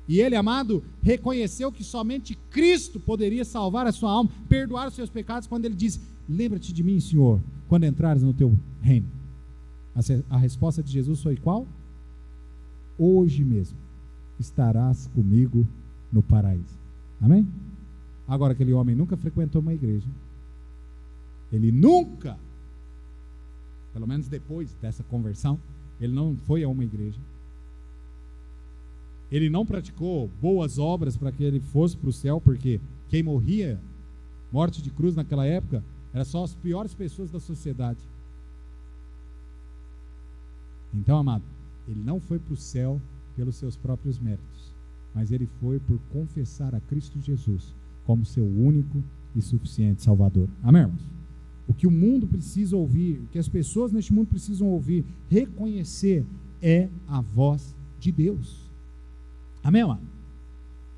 E ele, amado, reconheceu que somente Cristo poderia salvar a sua alma, perdoar os seus pecados, quando ele disse: lembra-te de mim, Senhor, quando entrares no teu reino. A resposta de Jesus foi qual? Hoje mesmo estarás comigo no paraíso. Amém? Agora, aquele homem nunca frequentou uma igreja. Ele nunca, pelo menos depois dessa conversão, ele não foi a uma igreja. Ele não praticou boas obras para que ele fosse para o céu, porque quem morria, morte de cruz naquela época, era só as piores pessoas da sociedade. Então, amado, ele não foi para o céu pelos seus próprios méritos, mas ele foi por confessar a Cristo Jesus como seu único e suficiente Salvador. Amém, irmãos? O que o mundo precisa ouvir, o que as pessoas neste mundo precisam ouvir, reconhecer, é a voz de Deus. Amém, amado?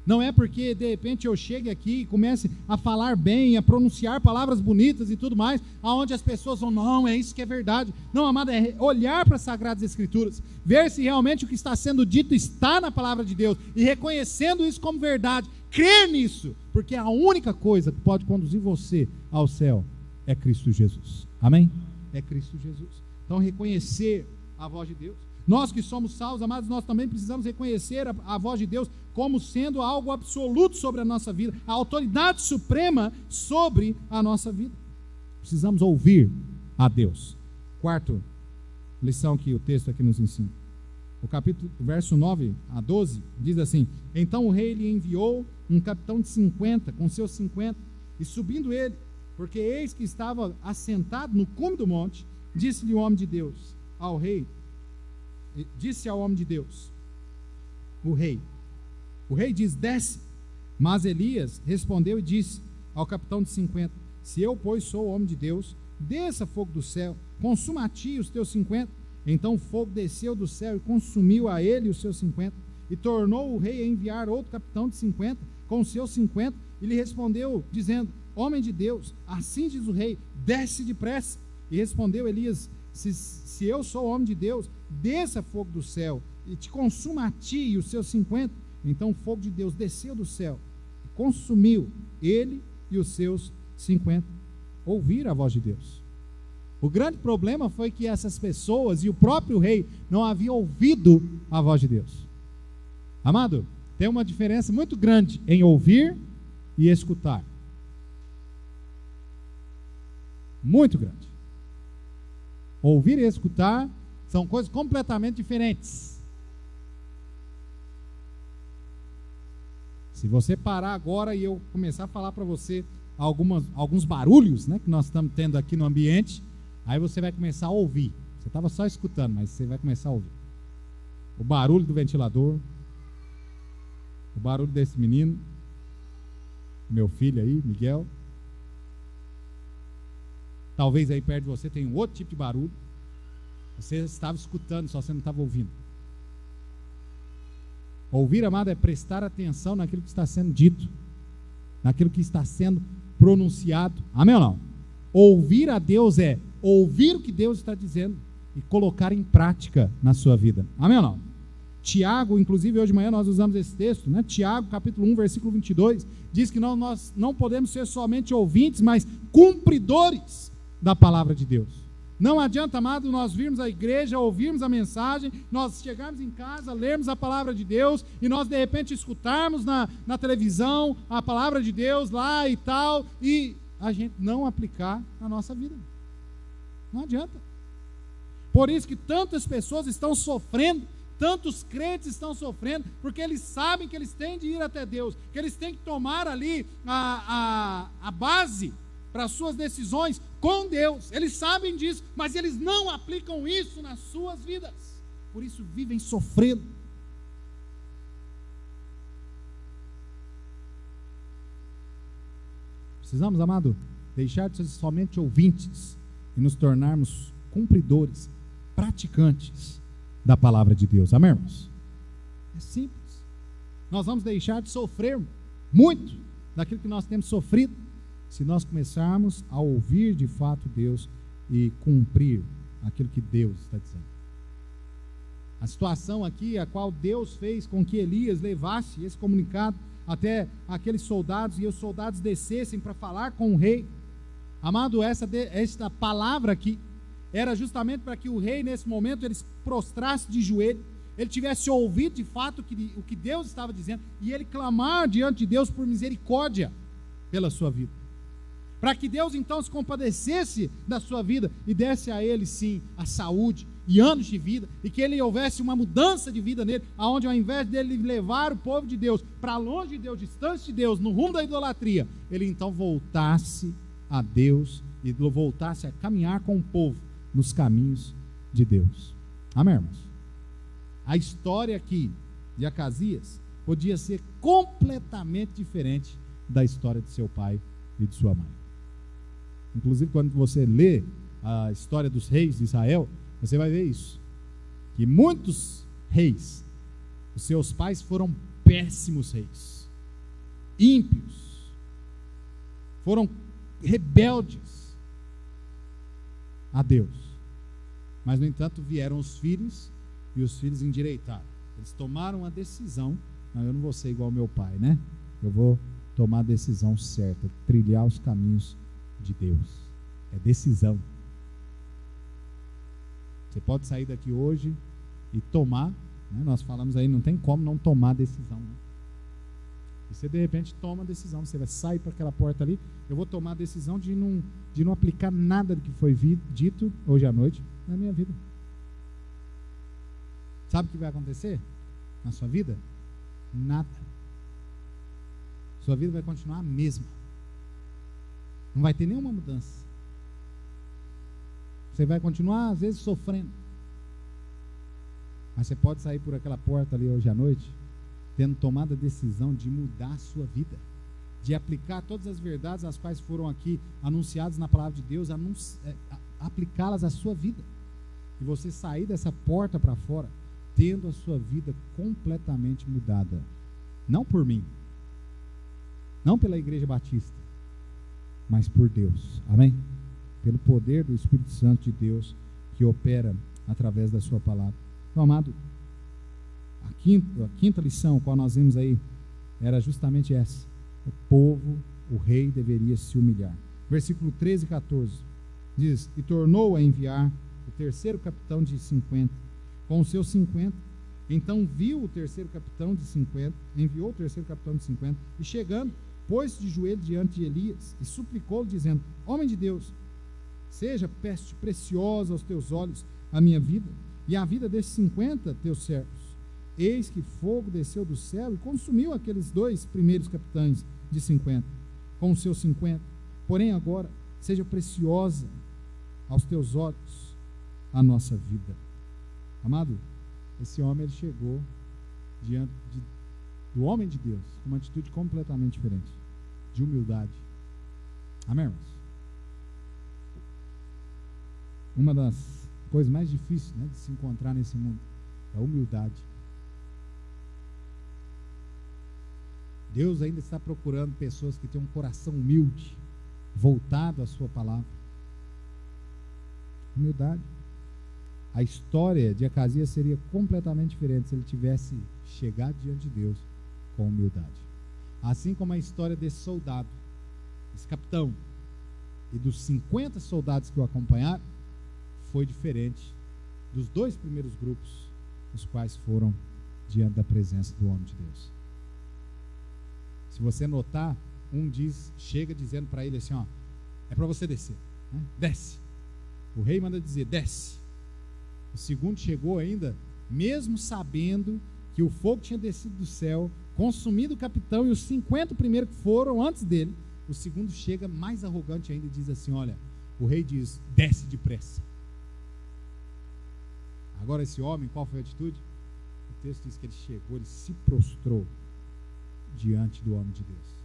Não é porque de repente eu chegue aqui e comece a falar bem, a pronunciar palavras bonitas e tudo mais, aonde as pessoas vão: não, é isso que é verdade. Não, amado, é olhar para as Sagradas Escrituras, ver se realmente o que está sendo dito está na palavra de Deus, e reconhecendo isso como verdade, crer nisso, porque a única coisa que pode conduzir você ao céu é Cristo Jesus. Amém? É Cristo Jesus. Então, reconhecer a voz de Deus. Nós que somos salvos, amados, nós também precisamos reconhecer a voz de Deus como sendo algo absoluto sobre a nossa vida, a autoridade suprema sobre a nossa vida. Precisamos ouvir a Deus. Quarta lição que o texto aqui nos ensina. O capítulo, verso 9 a 12, diz assim: então o rei lhe enviou um capitão de 50, com seus 50, e subindo ele, porque eis que estava assentado no cume do monte, disse-lhe o homem de Deus ao rei, disse ao homem de Deus, o rei diz, desce. Mas Elias respondeu e disse ao capitão de 50, se eu, pois, sou o homem de Deus, desça fogo do céu, consuma a ti os teus 50. Então o fogo desceu do céu e consumiu a ele os seus 50. E tornou o rei a enviar outro capitão de 50 com os seus 50. E lhe respondeu, dizendo, homem de Deus, assim diz o rei, desce depressa. E respondeu Elias, se eu sou o homem de Deus, desça fogo do céu e te consuma a ti e os seus 50. Então o fogo de Deus desceu do céu e consumiu ele e os seus 50. Ouviram a voz de Deus. O grande problema foi que essas pessoas e o próprio rei não haviam ouvido a voz de Deus. Amado, tem uma diferença muito grande em ouvir e escutar. Muito grande. Ouvir e escutar são coisas completamente diferentes. Se você parar agora e eu começar a falar para você alguns barulhos, né, que nós estamos tendo aqui no ambiente, aí você vai começar a ouvir. Você estava só escutando, mas você vai começar a ouvir. O barulho do ventilador, o barulho desse menino, meu filho aí, Miguel. Talvez aí perto de você tenha um outro tipo de barulho. Você estava escutando, só você não estava ouvindo. Ouvir, amado, é prestar atenção naquilo que está sendo dito, naquilo que está sendo pronunciado. Amém ou não? Ouvir a Deus é ouvir o que Deus está dizendo e colocar em prática na sua vida. Amém ou não? Tiago, inclusive hoje de manhã nós usamos esse texto, né? Tiago capítulo 1, versículo 22, diz que nós não podemos ser somente ouvintes, mas cumpridores da palavra de Deus. Não adianta, amado, nós virmos a igreja, ouvirmos a mensagem, nós chegarmos em casa, lermos a palavra de Deus e nós de repente escutarmos na televisão a palavra de Deus lá e tal, e a gente não aplicar na nossa vida. Não adianta. Por isso que tantas pessoas estão sofrendo, tantos crentes estão sofrendo, porque eles sabem que eles têm de ir até Deus, que eles têm que tomar ali a base para as suas decisões com Deus. Eles sabem disso, mas eles não aplicam isso nas suas vidas. Por isso vivem sofrendo. Precisamos, amado, deixar de ser somente ouvintes e nos tornarmos cumpridores, praticantes da palavra de Deus. Amém, irmãos? É simples. Nós vamos deixar de sofrer muito daquilo que nós temos sofrido se nós começarmos a ouvir de fato Deus e cumprir aquilo que Deus está dizendo. A situação aqui, a qual Deus fez com que Elias levasse esse comunicado até aqueles soldados, e os soldados descessem para falar com o rei. Amado, esta palavra aqui era justamente para que o rei, nesse momento, ele se prostrasse de joelho, ele tivesse ouvido de fato o que Deus estava dizendo, e ele clamar diante de Deus por misericórdia pela sua vida. Para que Deus então se compadecesse da sua vida e desse a ele sim a saúde e anos de vida, e que ele houvesse uma mudança de vida nele, aonde ao invés dele levar o povo de Deus para longe de Deus, distante de Deus, no rumo da idolatria, ele então voltasse a Deus e voltasse a caminhar com o povo nos caminhos de Deus. Amém, irmãos? A história aqui de Acasias podia ser completamente diferente da história de seu pai e de sua mãe. Inclusive, quando você lê a história dos reis de Israel, você vai ver isso, que muitos reis, os seus pais foram péssimos reis, ímpios, foram rebeldes a Deus, mas no entanto vieram os filhos, e os filhos endireitaram. Eles tomaram a decisão: não, eu não vou ser igual ao meu pai, né? Eu vou tomar a decisão certa, trilhar os caminhos de Deus. É decisão. Você pode sair daqui hoje e tomar, né? Nós falamos aí, não tem como não tomar decisão, né? E você de repente toma a decisão, você vai sair para aquela porta ali, eu vou tomar a decisão de não aplicar nada do que foi dito hoje à noite na minha vida. Sabe o que vai acontecer na sua vida? Nada. Sua vida vai continuar a mesma. Não vai ter nenhuma mudança. Você vai continuar, às vezes, sofrendo. Mas você pode sair por aquela porta ali hoje à noite, tendo tomado a decisão de mudar a sua vida, de aplicar todas as verdades as quais foram aqui anunciadas na palavra de Deus, aplicá-las à sua vida. E você sair dessa porta para fora, tendo a sua vida completamente mudada. Não por mim, não pela Igreja Batista, mas por Deus. Amém? Pelo poder do Espírito Santo de Deus que opera através da sua palavra. Então, amado, a quinta lição, qual nós vimos aí, era justamente essa. O povo, o rei deveria se humilhar. Versículo 13 e 14 diz: e tornou a enviar o terceiro capitão de 50 com os seus 50. Então enviou o terceiro capitão de 50, e chegando, pôs-se de joelho diante de Elias e suplicou-lhe, dizendo: homem de Deus, seja preciosa aos teus olhos a minha vida e a vida destes 50 teus servos. Eis que fogo desceu do céu e consumiu aqueles dois primeiros capitães de 50 com os seus 50. Porém agora seja preciosa aos teus olhos a nossa vida. Amado, esse homem, ele chegou diante do homem de Deus com uma atitude completamente diferente, de humildade. Amém, irmãos? Uma das coisas mais difíceis, né, de se encontrar nesse mundo é a humildade. Deus ainda está procurando pessoas que têm um coração humilde, voltado à sua palavra. Humildade. A história de Acasias seria completamente diferente se ele tivesse chegado diante de Deus com humildade. Assim como a história desse soldado, esse capitão, e dos 50 soldados que o acompanharam, foi diferente dos dois primeiros grupos, os quais foram diante da presença do homem de Deus. Se você notar, chega dizendo para ele assim, ó, é para você descer, né? Desce. O rei manda dizer, desce. O segundo chegou ainda, mesmo sabendo que o fogo tinha descido do céu, consumindo o capitão, e os 50 primeiros que foram antes dele, o segundo chega mais arrogante ainda e diz assim, olha, o rei diz, desce depressa. Agora esse homem, qual foi a atitude? O texto diz que ele chegou, ele se prostrou diante do homem de Deus.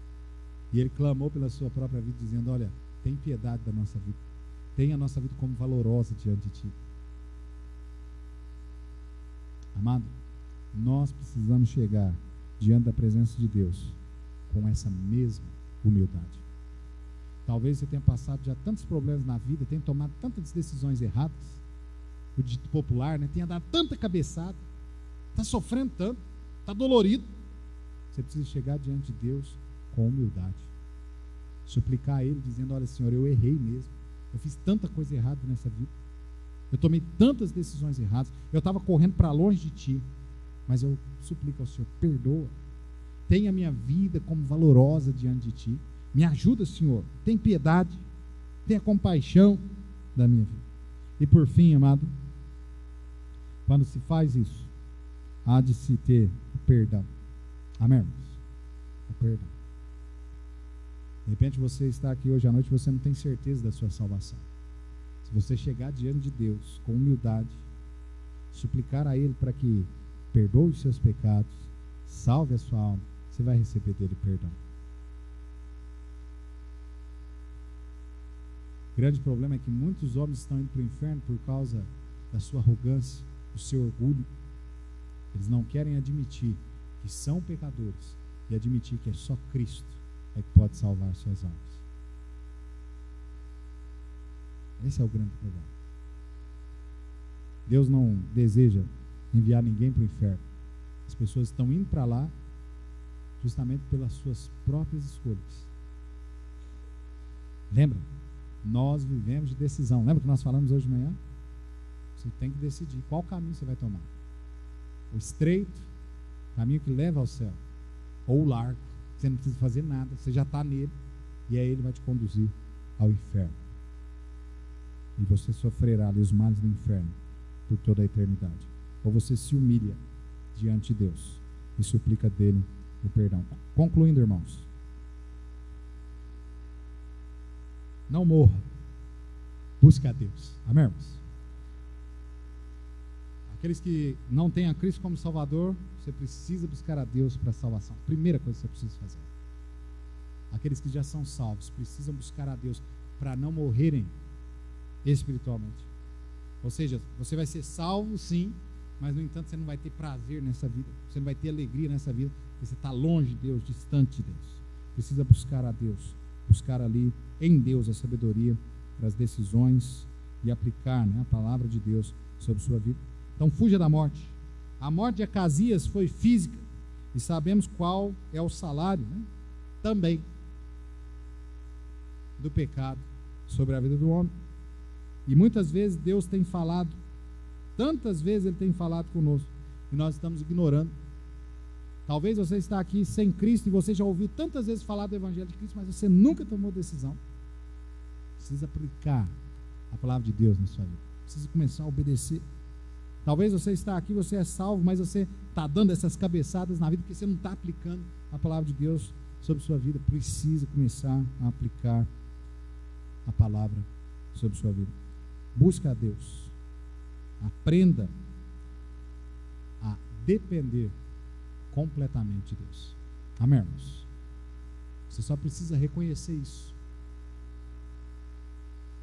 E ele clamou pela sua própria vida, dizendo, olha, tem piedade da nossa vida. Tenha a nossa vida como valorosa diante de ti. Amado, nós precisamos chegar diante da presença de Deus com essa mesma humildade. Talvez você tenha passado já tantos problemas na vida, tenha tomado tantas decisões erradas, o dito popular, né? Tenha dado tanta cabeçada, está sofrendo tanto, está dolorido. Você precisa chegar diante de Deus com humildade, suplicar a Ele, dizendo, olha Senhor, eu errei mesmo, eu fiz tanta coisa errada nessa vida, eu tomei tantas decisões erradas, eu estava correndo para longe de Ti, mas eu suplico ao Senhor, perdoa, tenha a minha vida como valorosa diante de Ti, me ajuda, Senhor, tem piedade, tenha compaixão da minha vida. E por fim, amado, quando se faz isso, há de se ter o perdão. Amém, irmãos? O perdão. De repente você está aqui hoje à noite e você não tem certeza da sua salvação. Se você chegar diante de Deus com humildade, suplicar a Ele para que perdoe os seus pecados, salve a sua alma, você vai receber dele perdão. O grande problema é que muitos homens estão indo para o inferno por causa da sua arrogância, do seu orgulho. Eles não querem admitir que são pecadores e admitir que é só Cristo é que pode salvar suas almas. Esse é o grande problema. Deus não deseja enviar ninguém para o inferno. As pessoas estão indo para lá justamente pelas suas próprias escolhas. Lembra? Nós vivemos de decisão. Lembra que nós falamos hoje de manhã? Você tem que decidir qual caminho você vai tomar. O estreito, caminho que leva ao céu, ou o largo, você não precisa fazer nada, você já está nele, e aí ele vai te conduzir ao inferno. E você sofrerá ali os males do inferno por toda a eternidade. Ou você se humilha diante de Deus e suplica dele o perdão. Concluindo, irmãos, não morra Busque a Deus. Amém, irmãos? Aqueles que não têm a Cristo como Salvador, você precisa buscar a Deus para a salvação. Primeira coisa que você precisa fazer. Aqueles que já são salvos precisam buscar a Deus para não morrerem espiritualmente. Ou seja, você vai ser salvo sim, mas no entanto você não vai ter prazer nessa vida, você não vai ter alegria nessa vida, porque você está longe de Deus, distante de Deus. Precisa buscar a Deus, buscar ali em Deus a sabedoria para as decisões e aplicar, né, a palavra de Deus sobre sua vida. Então fuja da morte. A morte de Acasias foi física e sabemos qual é o salário, né, também do pecado sobre a vida do homem. E muitas vezes Deus tem falado, tantas vezes Ele tem falado conosco, e nós estamos ignorando. Talvez você está aqui sem Cristo e você já ouviu tantas vezes falar do Evangelho de Cristo, mas você nunca tomou decisão. Precisa aplicar a palavra de Deus na sua vida. Precisa começar a obedecer. Talvez você está aqui, você é salvo, mas você está dando essas cabeçadas na vida porque você não está aplicando a palavra de Deus sobre sua vida. Precisa começar a aplicar a palavra sobre sua vida. Busque a Deus. Aprenda a depender completamente de Deus. Amém, irmãos? Você só precisa reconhecer isso.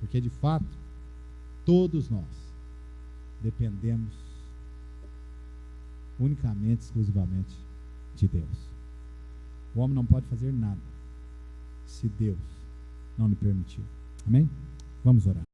Porque de fato, todos nós dependemos unicamente, exclusivamente de Deus. O homem não pode fazer nada se Deus não lhe permitir. Amém? Vamos orar.